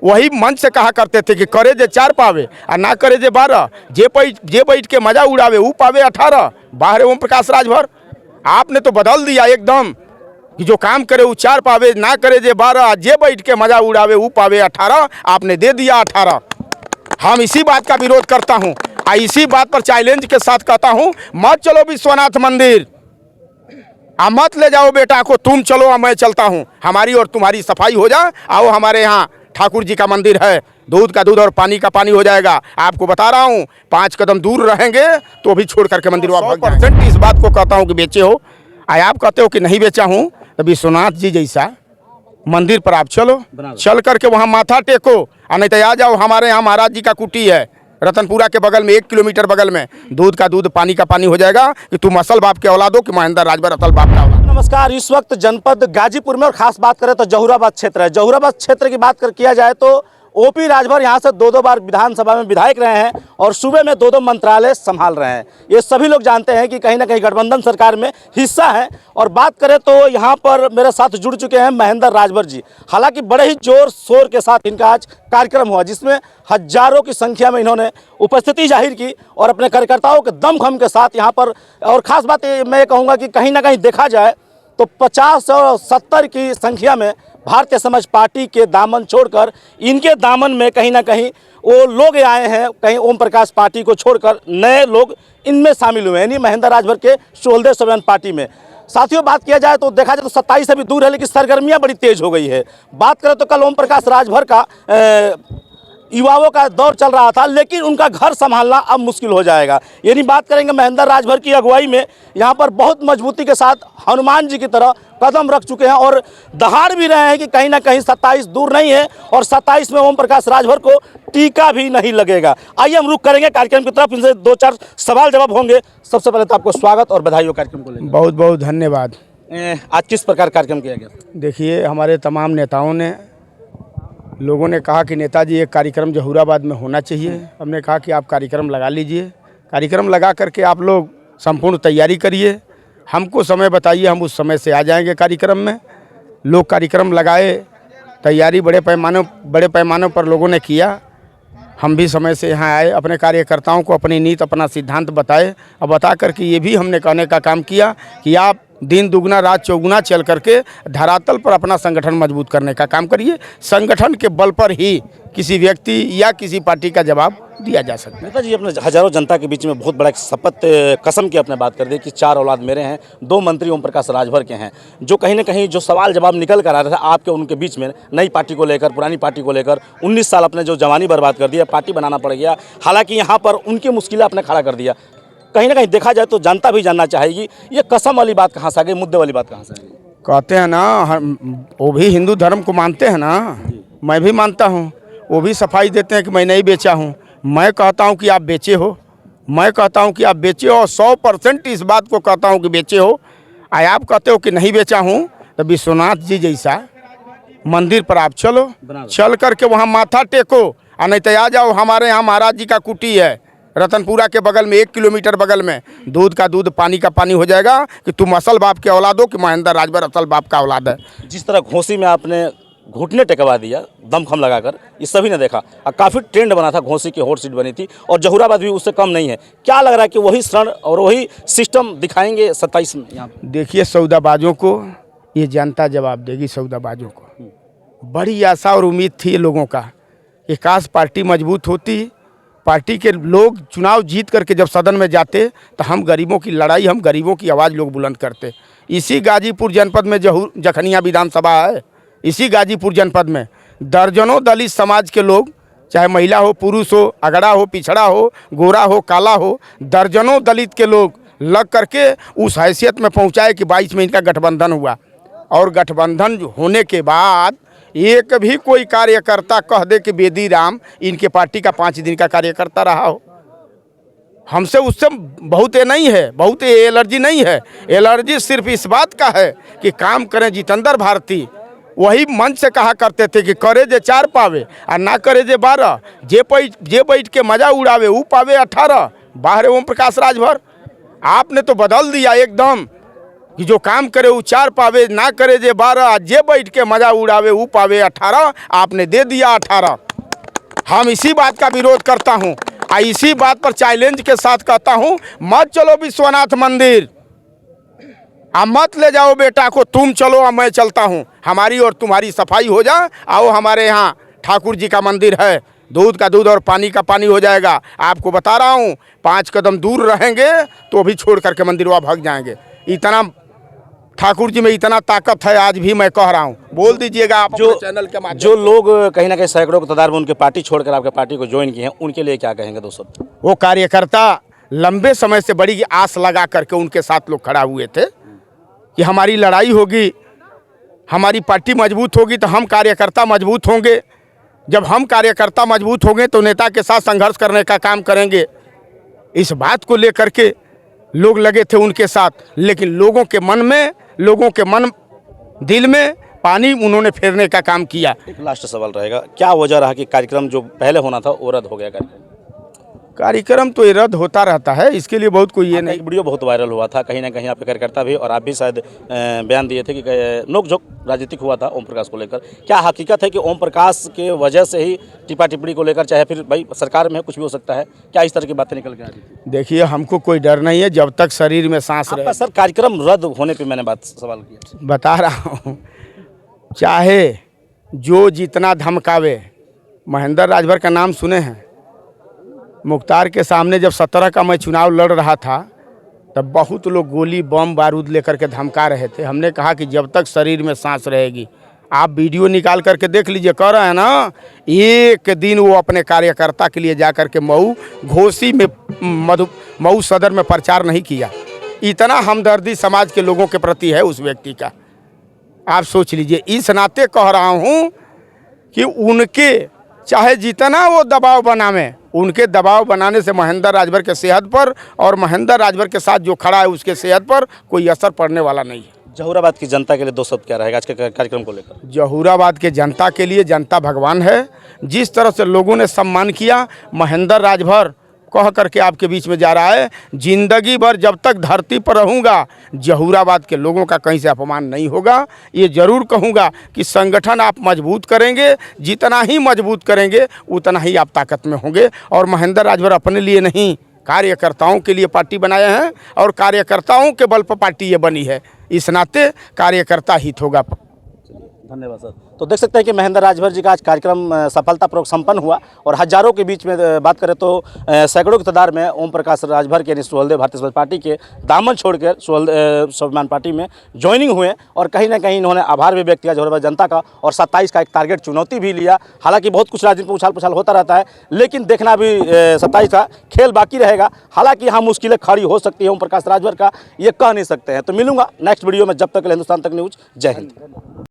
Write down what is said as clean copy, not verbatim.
वही मंच से कहा करते थे कि करे जे 4 पावे और ना करे जे 12, जे बैठ के मजा उड़ावे वो पावे 18। बाहर ओम प्रकाश राजभर आपने तो बदल दिया एकदम कि जो काम करे वो 4 पावे, ना करे जे 12, जे बैठ के मजा उड़ावे वो पावे 18। आपने दे दिया 18। हम इसी बात का विरोध करता हूँ और इसी बात पर चैलेंज के साथ कहता हूँ, मत चलो विश्वनाथ मंदिर, मत ले जाओ बेटा को, तुम चलो और मैं चलता हूँ। हमारी और तुम्हारी सफाई हो जा, आओ हमारे यहाँ ठाकुर जी का मंदिर है, दूध का दूध और पानी का पानी हो जाएगा। आपको बता रहा हूँ 5 कदम दूर रहेंगे तो भी छोड़ करके मंदिर वापस 100% इस बात को कहता हूँ कि बेचे हो। आप कहते हो कि नहीं बेचा हूँ, तो विश्वनाथ जी जैसा मंदिर पर आप चलो, चल करके वहाँ माथा टेको, और नहीं तो आ जाओ हमारे यहाँ महाराज जी का कुटी है रतनपुरा के बगल में, 1 किलोमीटर बगल में, दूध का दूध पानी का पानी हो जाएगा। कि तुम असल बाप के औलाद हो कि महेंद्र राजभर असल बाप का औलाद। नमस्कार, इस वक्त जनपद गाजीपुर में और खास बात करें तो जहूराबाद क्षेत्र है। जहूराबाद क्षेत्र की बात किया जाए तो ओपी राजभर यहाँ से 2-2 बार विधानसभा में विधायक रहे हैं और सूबे में 2-2 मंत्रालय संभाल रहे हैं। ये सभी लोग जानते हैं कि कहीं ना कहीं गठबंधन सरकार में हिस्सा है। और बात करें तो यहाँ पर मेरे साथ जुड़ चुके हैं महेंद्र राजभर जी। हालांकि बड़े ही जोर शोर के साथ इनका आज कार्यक्रम हुआ, जिसमें हजारों की संख्या में इन्होंने उपस्थिति जाहिर की और अपने कार्यकर्ताओं के दमखम के साथ यहाँ पर। और ख़ास बात मैं कहूँगा कि कहीं ना कहीं देखा जाए तो 50 और 70 की संख्या में भारतीय समाज पार्टी के दामन छोड़कर इनके दामन में कहीं ना कहीं वो लोग आए हैं। कहीं ओम प्रकाश पार्टी को छोड़कर नए लोग इनमें शामिल हुए हैं, यानी महेंद्र राजभर के सुहलदेव सोरेन पार्टी में। साथियों, बात किया जाए तो देखा जाए तो 27 से भी दूर है, लेकिन सरगर्मियां बड़ी तेज हो गई है। बात करें तो कल ओम प्रकाश राजभर का युवाओं का दौर चल रहा था, लेकिन उनका घर संभालना अब मुश्किल हो जाएगा। यानी बात करेंगे महेंद्र राजभर की अगुवाई में यहाँ पर बहुत मजबूती के साथ हनुमान जी की तरह कदम रख चुके हैं और दहाड़ भी रहे हैं कि कहीं ना कहीं 27 दूर नहीं है और 27 में ओम प्रकाश राजभर को टीका भी नहीं लगेगा। आइए हम रुख करेंगे कार्यक्रम की तरफ, इनसे 2-4 सवाल जवाब होंगे। सबसे पहले तो आपको स्वागत और बधाई हो कार्यक्रम को लेकर। बहुत बहुत धन्यवाद। आज किस प्रकार कार्यक्रम किया गया? देखिए, हमारे तमाम नेताओं ने, लोगों ने कहा कि नेताजी एक कार्यक्रम जहूराबाद में होना चाहिए। हमने कहा कि आप कार्यक्रम लगा लीजिए, कार्यक्रम लगा करके आप लोग संपूर्ण तैयारी करिए, हमको समय बताइए, हम उस समय से आ जाएंगे कार्यक्रम में। लोग कार्यक्रम लगाए, तैयारी बड़े पैमाने पर लोगों ने किया। हम भी समय से यहाँ आए, अपने कार्यकर्ताओं को अपनी नीति अपना सिद्धांत बताए और बता करके ये भी हमने कहने का काम किया कि आप दिन दुगना रात चौगुना चल करके धरातल पर अपना संगठन मजबूत करने का काम करिए। संगठन के बल पर ही किसी व्यक्ति या किसी पार्टी का जवाब दिया जा सकता है। नेताजी, अपने हजारों जनता के बीच में बहुत बड़ा शपथ कसम की अपने बात कर दी कि 4 औलाद मेरे हैं, 2 मंत्री ओम प्रकाश राजभर के हैं। जो कहीं ना कहीं जो सवाल जवाब निकल कर आ रहा था आपके उनके बीच में, नई पार्टी को लेकर, पुरानी पार्टी को लेकर, 19 साल अपने जो जवानी बर्बाद कर दिया, पार्टी बनाना पड़ गया। हालांकि यहाँ पर उनकी मुश्किलें आपने खड़ा कर दिया। कहीं ना कहीं देखा जाए तो जनता भी जानना चाहेगी ये कसम वाली बात कहाँ से आ गई, मुद्दे वाली बात कहाँ से आ गई? कहते हैं ना, वो भी हिंदू धर्म को मानते हैं ना, मैं भी मानता हूँ। वो भी सफाई देते हैं कि मैं नहीं बेचा हूँ। मैं कहता हूँ कि आप बेचे हो, मैं कहता हूँ कि आप बेचे हो, और 100% इस बात को कहता हूँ कि बेचे हो। आप कहते हो कि नहीं बेचा हूँ, तो विश्वनाथ जी जैसा मंदिर पर आप चलो, चल करके वहाँ माथा टेको, और नहीं तो आ जाओ हमारे यहाँ महाराज जी का कुटी है रतनपुरा के बगल में, 1 किलोमीटर बगल में, दूध का दूध पानी का पानी हो जाएगा। कि तुम असल बाप के औलाद हो कि महेंद्र राजभर असल बाप का औलाद है। जिस तरह घोसी में आपने घुटने टेकवा दिया दमखम लगाकर, ये सभी ने देखा और काफ़ी ट्रेंड बना था। घोसी की हॉट सीट बनी थी और जहूराबाद भी उससे कम नहीं है। क्या लग रहा है कि वही शरण और वही सिस्टम दिखाएंगे 27 में? यहाँ देखिए, सौदाबाजों को ये जनता जवाब देगी। सौदाबाजों को बड़ी आशा और उम्मीद थी लोगों का कि काश पार्टी मजबूत होती, पार्टी के लोग चुनाव जीत करके जब सदन में जाते तो हम गरीबों की लड़ाई, हम गरीबों की आवाज़ लोग बुलंद करते। इसी गाजीपुर जनपद में जखनिया विधानसभा है, इसी गाजीपुर जनपद में दर्जनों दलित समाज के लोग, चाहे महिला हो, पुरुष हो, अगड़ा हो, पिछड़ा हो, गोरा हो, काला हो, दर्जनों दलित के लोग लग करके उस हैसियत में पहुंचाए कि 22 में इनका गठबंधन हुआ। और गठबंधन होने के बाद एक भी कोई कार्यकर्ता कह दे कि बेदी राम इनके पार्टी का 5 दिन का कार्यकर्ता रहा हो, हमसे उससे बहुत नहीं है, बहुत एलर्जी नहीं है। एलर्जी सिर्फ इस बात का है कि काम करें जितेंद्र भारती। वही मंच से कहा करते थे कि करे जे 4 पावे और ना करे जे 12, जे बैठ के मजा उड़ावे वो पावे 18। बाहर ओम प्रकाश राजभर आपने तो बदल दिया एकदम कि जो काम करे वो 4 पावे, ना करे जे 12, जे बैठ के मजा उड़ावे वो पावे 18। आपने दे दिया 18। हम इसी बात का विरोध करता हूँ और इसी बात पर चैलेंज के साथ कहता हूँ, मत चलो विश्वनाथ मंदिर, आप मत ले जाओ बेटा को, तुम चलो और मैं चलता हूँ। हमारी और तुम्हारी सफाई हो जा, आओ हमारे यहाँ ठाकुर जी का मंदिर है, दूध का दूध और पानी का पानी हो जाएगा। आपको बता रहा हूँ 5 कदम दूर रहेंगे तो भी छोड़ करके मंदिर वहाँ भाग जाएंगे। इतना ठाकुर जी में इतना ताकत है, आज भी मैं कह रहा हूँ। बोल दीजिएगा आप जो चैनल के माध्यम जो लोग कहीं ना कहीं सैकड़ों की तादाद में उनके पार्टी छोड़कर आपके पार्टी को ज्वाइन किए हैं, उनके लिए क्या कहेंगे दोस्तों? वो कार्यकर्ता लंबे समय से बड़ी आस लगा करके उनके साथ लोग खड़ा हुए थे कि हमारी लड़ाई होगी, हमारी पार्टी मजबूत होगी तो हम कार्यकर्ता मजबूत होंगे। जब हम कार्यकर्ता मजबूत होंगे तो नेता के साथ संघर्ष करने का काम करेंगे। इस बात को लेकर के लोग लगे थे उनके साथ, लेकिन लोगों के मन में, लोगों के मन दिल में पानी उन्होंने फेरने का काम किया। एक लास्ट सवाल रहेगा, क्या वजह रहा कि कार्यक्रम जो पहले होना था वो रद्द हो गया? कार्यक्रम तो ये रद्द होता रहता है, इसके लिए बहुत कोई ये नहीं। एक वीडियो बहुत वायरल हुआ था, कहीं ना कहीं आपके कार्यकर्ता भी और आप भी शायद बयान दिए थे कि नोकझोंक राजनीतिक हुआ था ओम प्रकाश को लेकर। क्या हकीकत है कि ओम प्रकाश के वजह से ही टिप्पा टिप्पणी को लेकर, चाहे फिर भाई सरकार में कुछ भी हो सकता है, क्या इस तरह की बातें निकल के आ रही थी? देखिए, हमको कोई डर नहीं है जब तक शरीर में सांस रहे। सर, कार्यक्रम रद्द होने पर मैंने सवाल किया। बता रहा हूँ, चाहे जो जितना धमकावे, महेंद्र राजभर का नाम सुने हैं? मुख्तार के सामने जब 17 का मैं चुनाव लड़ रहा था तब बहुत लोग गोली बम बारूद लेकर के धमका रहे थे। हमने कहा कि जब तक शरीर में सांस रहेगी, आप वीडियो निकाल करके देख लीजिए, कह रहे हैं ना, एक दिन वो अपने कार्यकर्ता के लिए जा कर के मऊ घोसी में मऊ सदर में प्रचार नहीं किया। इतना हमदर्दी समाज के लोगों के प्रति है उस व्यक्ति का, आप सोच लीजिए। इस नाते कह रहा हूँ कि उनके चाहे जितना वो दबाव बनावे, उनके दबाव बनाने से महेंद्र राजभर के सेहत पर और महेंद्र राजभर के साथ जो खड़ा है उसके सेहत पर कोई असर पड़ने वाला नहीं है। जहूराबाद की जनता के लिए दोस्तों क्या रहेगा आज के कार्यक्रम को लेकर? जहूराबाद के जनता के लिए जनता भगवान है। जिस तरह से लोगों ने सम्मान किया, महेंद्र राजभर कह करके आपके बीच में जा रहा है, जिंदगी भर जब तक धरती पर रहूँगा जहूराबाद के लोगों का कहीं से अपमान नहीं होगा। ये ज़रूर कहूँगा कि संगठन आप मजबूत करेंगे, जितना ही मजबूत करेंगे उतना ही आप ताकत में होंगे। और महेंद्र राजभर अपने लिए नहीं, कार्यकर्ताओं के लिए पार्टी बनाए हैं और कार्यकर्ताओं के बल पर पार्टी ये बनी है। इस नाते कार्यकर्ता हित होगा। धन्यवाद सर। तो देख सकते हैं कि महेंद्र राजभर जी का आज कार्यक्रम सफलतापूर्वक संपन्न हुआ और हजारों के बीच में बात करें तो सैकड़ों की तादाद में ओम प्रकाश राजभर के यानी सुहेलदेव भारतीय समाज पार्टी के दामन छोड़कर स्वाभिमान पार्टी में ज्वाइनिंग हुए और कहीं ना कहीं इन्होंने आभार भी व्यक्त किया जहूराबाद जनता का और 27 का एक टारगेट चुनौती भी लिया। हालांकि बहुत कुछ राजनीति में उछाल पुछाल होता रहता है, लेकिन देखना भी 27 का खेल बाकी रहेगा। हालांकि यहाँ मुश्किलें खड़ी हो सकती है ओम प्रकाश राजभर का, ये कह नहीं सकते हैं। तो मिलूंगा नेक्स्ट वीडियो में, जब तक हिंदुस्तान तक न्यूज़। जय हिंद।